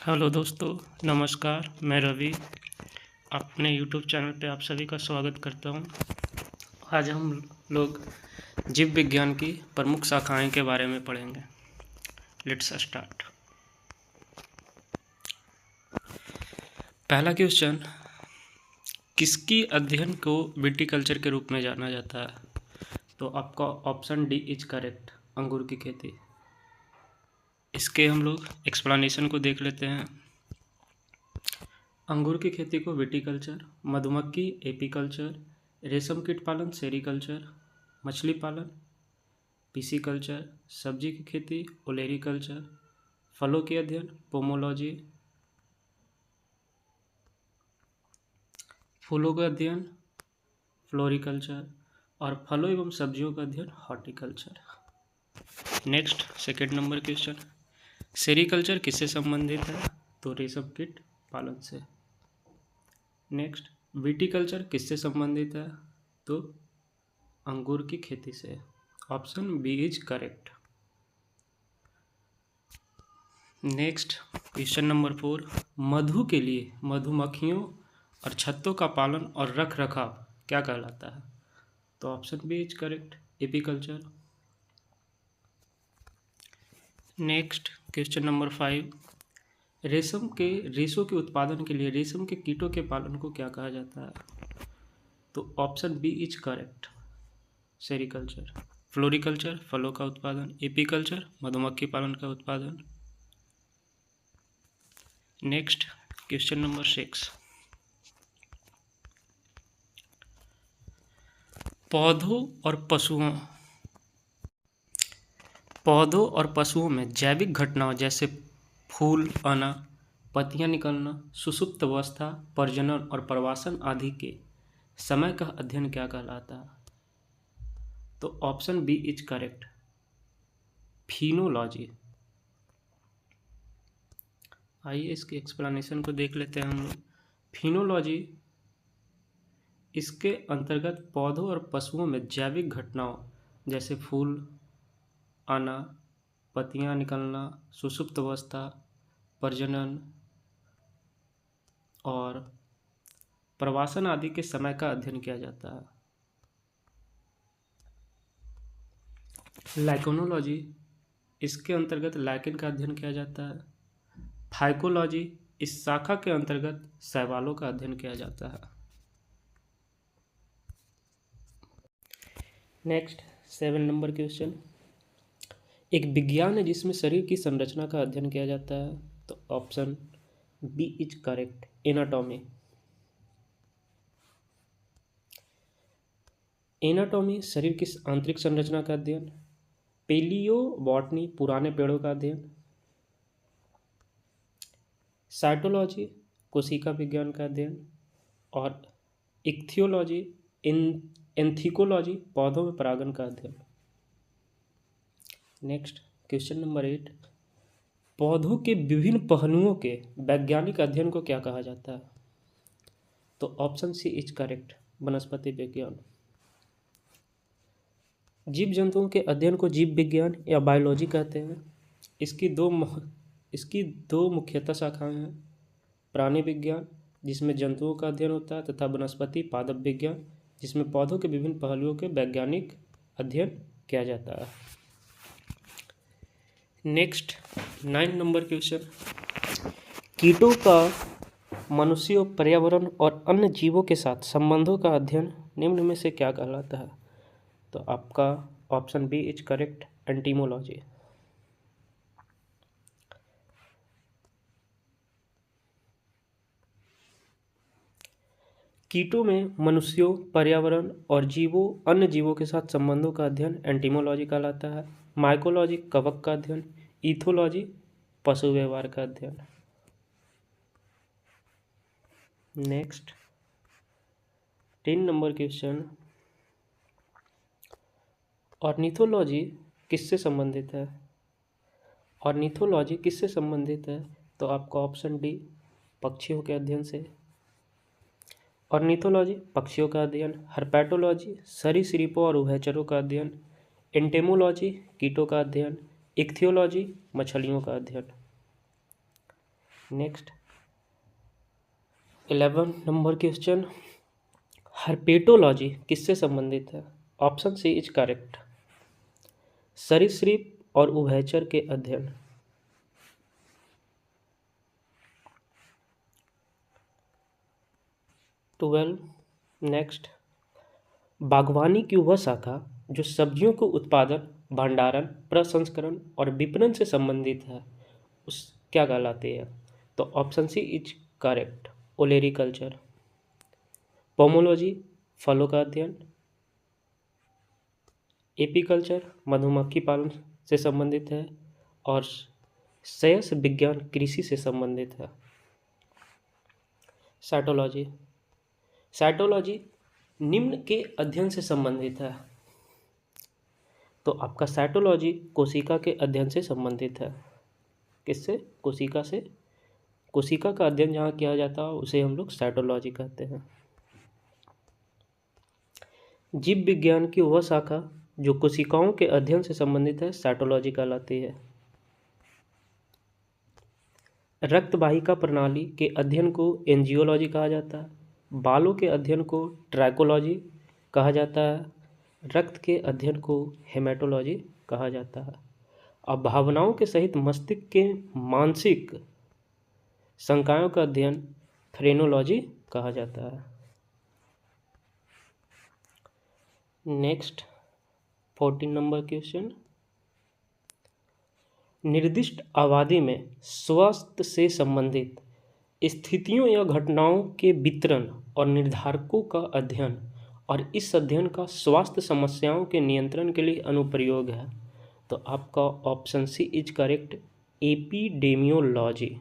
Hello दोस्तों, नमस्कार। मैं रवि अपने यूट्यूब चैनल पे आप सभी का स्वागत करता हूँ। आज हम लोग जीव विज्ञान की प्रमुख शाखाएं के बारे में पढ़ेंगे। Let's start. पहला क्वेश्चन, किसकी अध्ययन को विटीकल्चर के रूप में जाना जाता है? तो आपका ऑप्शन डी इज करेक्ट, अंगूर की खेती। इसके हम लोग एक्सप्लेनेशन को देख लेते हैं। अंगूर की खेती को विटीकल्चर, मधुमक्खी एपीकल्चर, रेशम कीट पालन सेरीकल्चर, मछली पालन पिसीकल्चर, सब्जी की खेती ओलेरीकल्चर, फलों के अध्ययन पोमोलॉजी, फूलों का अध्ययन फ्लोरिकल्चर और फलों एवं सब्जियों का अध्ययन horticulture. Next second number question, sericulture किससे संबंधित है? तो रेशम कीट पालन से। नेक्स्ट, विटीकल्चर किससे संबंधित है? तो अंगूर की खेती से। Option B is correct. Next question number 4, मधु के लिए मधुमक्खियों और छत्तों का पालन और रख रखाव क्या कहलाता है? तो option B is correct, apiculture. Next question number 5, रेशम के रेशों के उत्पादन के लिए रेशम के कीटों के पालन को क्या कहा जाता है? तो option B is correct, sericulture. Floriculture फलों का उत्पादन, एपीकल्चर मधुमक्खी पालन का उत्पादन। नेक्स्ट क्वेश्चन नंबर 6, पौधों और पशुओं में जैविक घटनाओं जैसे फूल आना, पत्तियां निकलना, सुषुप्त अवस्था, प्रजनन और प्रवासन आदि के समय का अध्ययन क्या कहलाता है? तो option B is correct, phenology. आइए इसकी एक्सप्लेनेशन को देख लेते हैं हम लोग। फिनोलॉजी इसके अंतर्गत पौधों और पशुओं में जैविक घटनाओं जैसे फूल आना, पत्तियां निकलना, सुषुप्त अवस्था, प्रजनन और प्रवासन आदि के समय का अध्ययन किया जाता है। लाइकोनोलॉजी इसके अंतर्गत लाइकेन का अध्ययन किया जाता है। फाइकोलॉजी इस शाखा के अंतर्गत शैवालों का अध्ययन किया जाता है। नेक्स्ट 7 नंबर क्वेश्चन, एक विज्ञान है जिसमें शरीर की संरचना का अध्ययन किया जाता है। तो option B is correct, anatomy. Anatomy शरीर की आंतरिक संरचना का अध्ययन, पेलियोबॉटनी पुराने पेड़ों का अध्ययन, साइटोलॉजी कोशिका विज्ञान का अध्ययन और इक्थियोलॉजी एंथिकोलॉजी पौधों में परागण का अध्ययन। नेक्स्ट क्वेश्चन नंबर 8, पौधों के विभिन्न पहलुओं के वैज्ञानिक अध्ययन को क्या कहा जाता है? तो ऑप्शन सी इज करेक्ट, वनस्पति विज्ञान। जीव जंतुओं के अध्ययन को जीव विज्ञान या बायोलॉजी कहते हैं। इसकी दो मुख्यतः शाखाएं हैं, प्राणी विज्ञान जिसमें जंतुओं का अध्ययन होता है तथा वनस्पति पादप विज्ञान जिसमें पौधों के विभिन्न पहलुओं के वैज्ञानिक अध्ययन किया जाता है। नेक्स्ट 9 नंबर क्वेश्चन, कीटों का मनुष्यों, पर्यावरण और अन्य जीवों के साथ संबंधों का अध्ययन निम्न में से क्या कहलाता है? तो आपका ऑप्शन बी इज करेक्ट, एंटीमोलॉजी। कीटों में मनुष्यों, पर्यावरण और अन्य जीवों के साथ संबंधों का अध्ययन एंटीमोलॉजी कहलाता है। माइकोलॉजी कवक का अध्ययन, इथोलॉजी पशु व्यवहार का अध्ययन। नेक्स्ट 10 नंबर क्वेश्चन, ऑर्निथोलॉजी किससे संबंधित है? ऑर्निथोलॉजी किससे संबंधित है? तो आपका ऑप्शन डी, पक्षियों के अध्ययन से। ऑर्निथोलॉजी पक्षियों का अध्ययन, हर्पैटोलॉजी सरीसृपों और उभयचरों का अध्ययन, एंटेमोलॉजी कीटों का अध्ययन, इक्थियोलॉजी मछलियों का अध्ययन। नेक्स्ट 11 नंबर क्वेश्चन, हर्पेटोलॉजी किससे संबंधित है? ऑप्शन सी इज करेक्ट, सरीसृप और उभयचर के अध्ययन। 12 नेक्स्ट, बागवानी की वह शाखा जो सब्जियों को उत्पादन, भंडारण, प्रसंस्करण और विपणन से संबंधित है उस क्या कहलाती है? तो option C is correct, olericulture. Pomology फलों का अध्ययन, एपीकल्चर मधुमक्खी पालन से संबंधित है और सयस विज्ञान कृषि से संबंधित है। साइटोलॉजी, साइटोलॉजी निम्न के अध्ययन से संबंधित है। तो आपका साइटोलॉजी कोशिका के अध्ययन से संबंधित है। किससे? कोशिका से। कोशिका का अध्ययन जहाँ किया जाता है उसे हम लोग साइटोलॉजी कहते हैं। जीव विज्ञान की वह शाखा जो कोशिकाओं के अध्ययन से संबंधित है साइटोलॉजी कहलाती है। रक्त वाहिका प्रणाली के अध्ययन को एंजियोलॉजी कहा जाता है। बालों के अध्ययन को ट्रैकोलॉजी कहा जाता है। रक्त के अध्ययन को हेमेटोलॉजी कहा जाता है। अब भावनाओं के सहित मस्तिष्क के मानसिक संकायों का अध्ययन फ्रेनोलॉजी कहा जाता है। नेक्स्ट 14 नंबर क्वेश्चन, निर्दिष्ट आबादी में स्वास्थ्य से संबंधित स्थितियों या घटनाओं के वितरण और निर्धारकों का अध्ययन और इस अध्ययन का स्वास्थ्य समस्याओं के नियंत्रण के लिए अनुप्रयोग है। तो आपका option C is correct, epidemiology.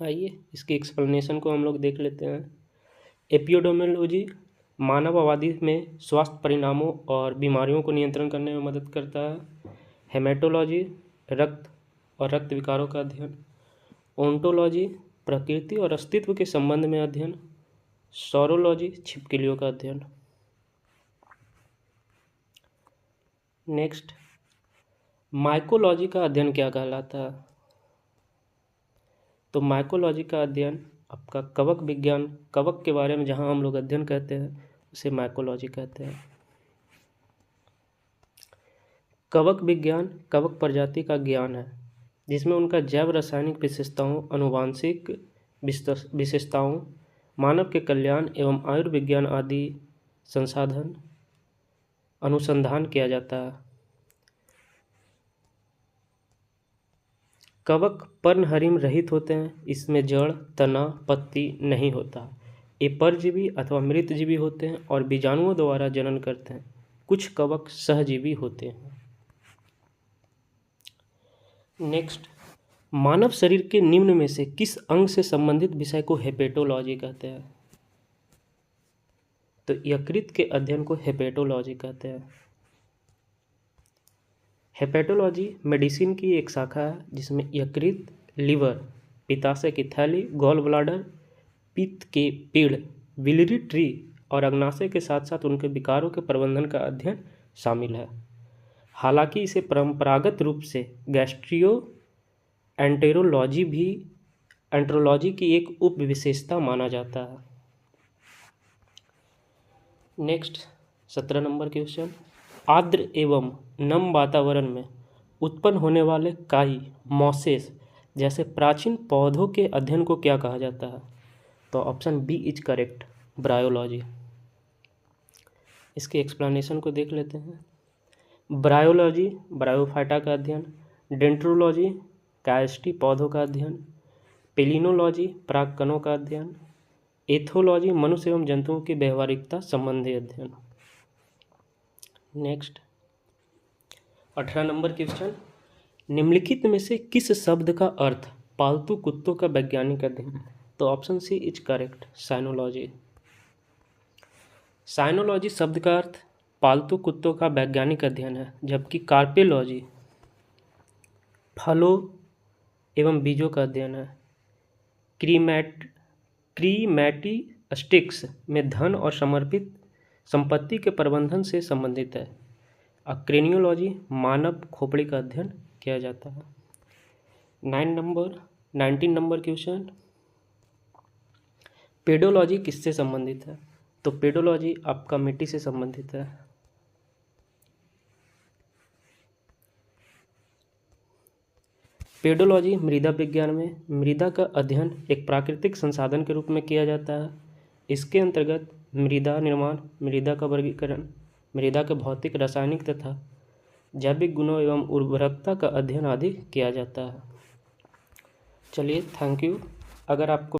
आइए इसके एक्सप्लेनेशन को हम लोग देख लेते हैं। एपिडेमियोलॉजी मानव आबादी में स्वास्थ्य परिणामों और बीमारियों को नियंत्रण करने में मदद करता है। हेमेटोलॉजी रक्त और रक्त विकारों का अध्ययन। ओंटोलॉजी प्रकृति और अस्तित्व के संबंध में अध्ययन। सौरोलॉजी छिपकलियों का अध्ययन। नेक्स्ट, माइकोलॉजी का अध्ययन क्या कहलाता है? तो माइकोलॉजी का अध्ययन आपका कवक विज्ञान, कवक के बारे में जहाँ हम लोग अध्ययन कहते हैं उसे माइकोलॉजी कहते हैं। कवक विज्ञान कवक प्रजाति का ज्ञान है जिसमें उनका जैव रासायनिक विशेषताओं, आनुवांशिक विशेषताओं, मानव के कल्याण एवं आयुर्विज्ञान आदि अनुसंधान किया जाता है। कवक पर्णहरिम रहित होते हैं, इसमें जड़, तना, पत्ती नहीं होता। ये परजीवी अथवा मृतजीवी होते हैं और बीजाणुओं द्वारा जनन करते हैं। कुछ कवक सहजीवी होते हैं। नेक्स्ट, मानव शरीर के निम्न में से किस अंग से संबंधित विषय को हेपेटोलॉजी कहते हैं? तो यकृत के अध्ययन को हेपेटोलॉजी कहते हैं। हेपेटोलॉजी मेडिसिन की एक शाखा है जिसमें यकृत, लीवर, पित्ताशय की थैली, गॉल ब्लाडर, पित्त के पेड़, बिलियरी ट्री और अग्नाशय के साथ साथ उनके विकारों के प्रबंधन का अध्ययन शामिल है। हालांकि इसे परंपरागत रूप से एंटेरोलॉजी की एक उप विशेषता माना जाता है। नेक्स्ट 17 नंबर क्वेश्चन, आर्द्र एवं नम वातावरण में उत्पन्न होने वाले काई, मॉसेस जैसे प्राचीन पौधों के अध्ययन को क्या कहा जाता है? तो option B is correct, bryology. इसके एक्सप्लेनेशन को देख लेते हैं। ब्रायोलॉजी ब्रायोफाइटा का अध्ययन, डेंट्रोलॉजी कायस्टी पौधों का अध्ययन, पेलिनोलॉजी परागकणों का अध्ययन, एथोलॉजी मनुष्य एवं जंतुओं की व्यवहारिकता संबंधी अध्ययन। नेक्स्ट 18 नंबर क्वेश्चन, निम्नलिखित में से किस शब्द का अर्थ पालतू कुत्तों का वैज्ञानिक अध्ययन? तो ऑप्शन सी इज करेक्ट, साइनोलॉजी। साइनोलॉजी शब्द का अर्थ पालतू कुत्तों का वैज्ञानिक अध्ययन है, जबकि कार्पेलॉजी फलों एवं बीजों का अध्ययन है। क्रीमैटिस्टिक्स में धन और समर्पित संपत्ति के प्रबंधन से संबंधित है। क्रेनियोलॉजी मानव खोपड़ी का अध्ययन किया जाता है। 19 नंबर क्वेश्चन, पेडोलॉजी किससे संबंधित है? तो पेडोलॉजी आपका मिट्टी से संबंधित है। पेडोलॉजी मृदा विज्ञान में मृदा का अध्ययन एक प्राकृतिक संसाधन के रूप में किया जाता है। इसके अंतर्गत मृदा निर्माण, मृदा का वर्गीकरण, मृदा के भौतिक, रासायनिक तथा जैविक गुणों एवं उर्वरकता का अध्ययन आदि किया जाता है। चलिए, थैंक यू। अगर आपको